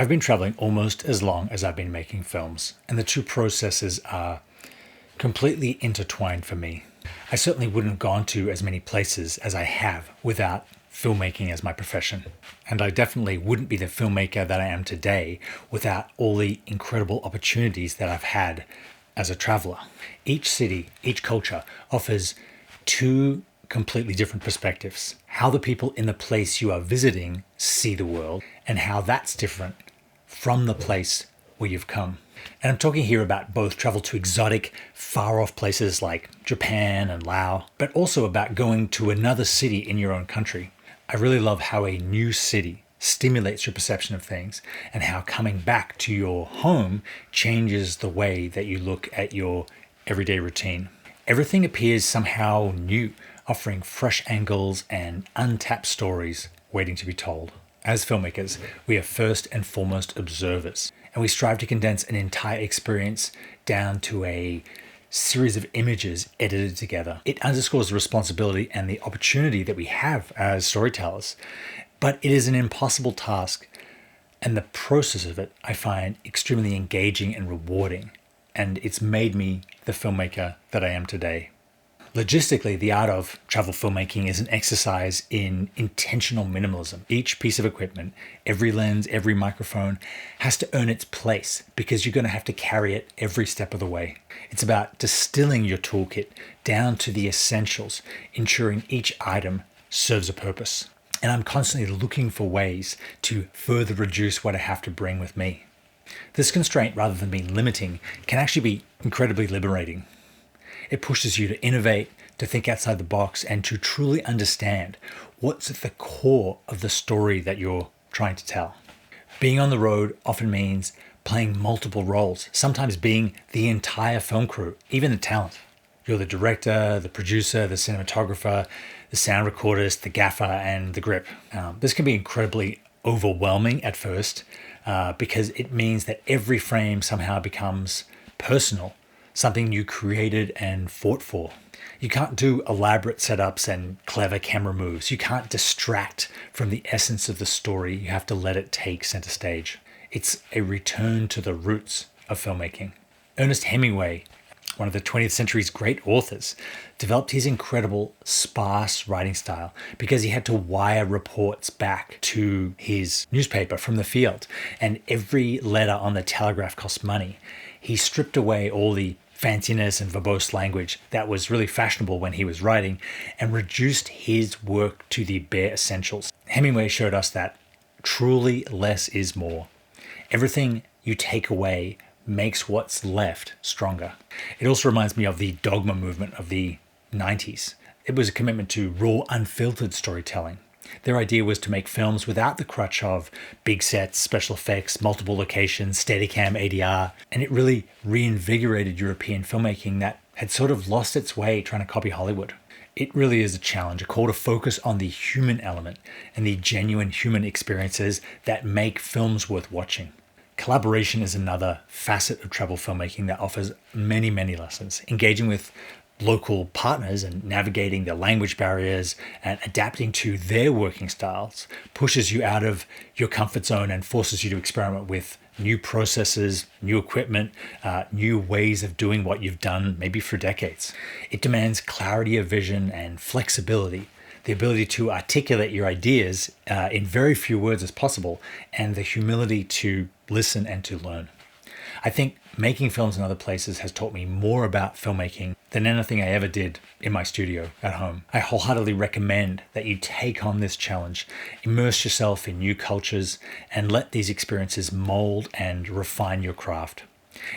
I've been traveling almost as long as I've been making films, and the two processes are completely intertwined for me. I certainly wouldn't have gone to as many places as I have without filmmaking as my profession. And I definitely wouldn't be the filmmaker that I am today without all the incredible opportunities that I've had as a traveler. Each city, each culture offers two completely different perspectives. How the people in the place you are visiting see the world, and how that's different from the place where you've come. And I'm talking here about both travel to exotic, far-off places like Japan and Laos, but also about going to another city in your own country. I really love how a new city stimulates your perception of things, and how coming back to your home changes the way that you look at your everyday routine. Everything appears somehow new, offering fresh angles and untapped stories waiting to be told. As filmmakers, we are first and foremost observers, and we strive to condense an entire experience down to a series of images edited together. It underscores the responsibility and the opportunity that we have as storytellers, but it is an impossible task, and the process of it I find extremely engaging and rewarding, and it's made me the filmmaker that I am today. Logistically, the art of travel filmmaking is an exercise in intentional minimalism. Each piece of equipment, every lens, every microphone has to earn its place because you're going to have to carry it every step of the way. It's about distilling your toolkit down to the essentials, ensuring each item serves a purpose. And I'm constantly looking for ways to further reduce what I have to bring with me. This constraint, rather than being limiting, can actually be incredibly liberating. It pushes you to innovate, to think outside the box, and to truly understand what's at the core of the story that you're trying to tell. Being on the road often means playing multiple roles, sometimes being the entire film crew, even the talent. You're the director, the producer, the cinematographer, the sound recordist, the gaffer, and the grip. This can be incredibly overwhelming at first because it means that every frame somehow becomes personal, something you created and fought for. You can't do elaborate setups and clever camera moves. You can't distract from the essence of the story. You have to let it take center stage. It's a return to the roots of filmmaking. Ernest Hemingway, one of the 20th century's great authors, developed his incredible sparse writing style because he had to wire reports back to his newspaper from the field, and every letter on the telegraph cost money. He stripped away all the fanciness and verbose language that was really fashionable when he was writing and reduced his work to the bare essentials. Hemingway showed us that truly less is more. Everything you take away makes what's left stronger. It also reminds me of the dogma movement of the 90s. It was a commitment to raw, unfiltered storytelling. Their idea was to make films without the crutch of big sets, special effects, multiple locations, Steadicam, ADR, and it really reinvigorated European filmmaking that had sort of lost its way trying to copy Hollywood. It really is a challenge, a call to focus on the human element and the genuine human experiences that make films worth watching. Collaboration is another facet of travel filmmaking that offers many, many lessons. Engaging with local partners and navigating the language barriers and adapting to their working styles pushes you out of your comfort zone and forces you to experiment with new processes, new equipment, new ways of doing what you've done maybe for decades. It demands clarity of vision and flexibility, the ability to articulate your ideas in very few words as possible, and the humility to listen and to learn. I think making films in other places has taught me more about filmmaking than anything I ever did in my studio at home. I wholeheartedly recommend that you take on this challenge, immerse yourself in new cultures, and let these experiences mold and refine your craft.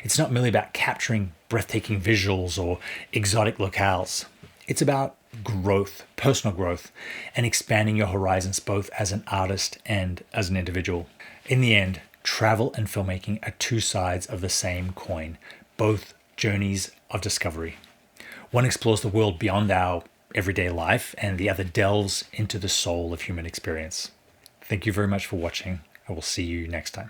It's not merely about capturing breathtaking visuals or exotic locales. It's about growth, personal growth, and expanding your horizons both as an artist and as an individual. In the end, travel and filmmaking are two sides of the same coin, both journeys of discovery. One explores the world beyond our everyday life, and the other delves into the soul of human experience. Thank you very much for watching. I will see you next time.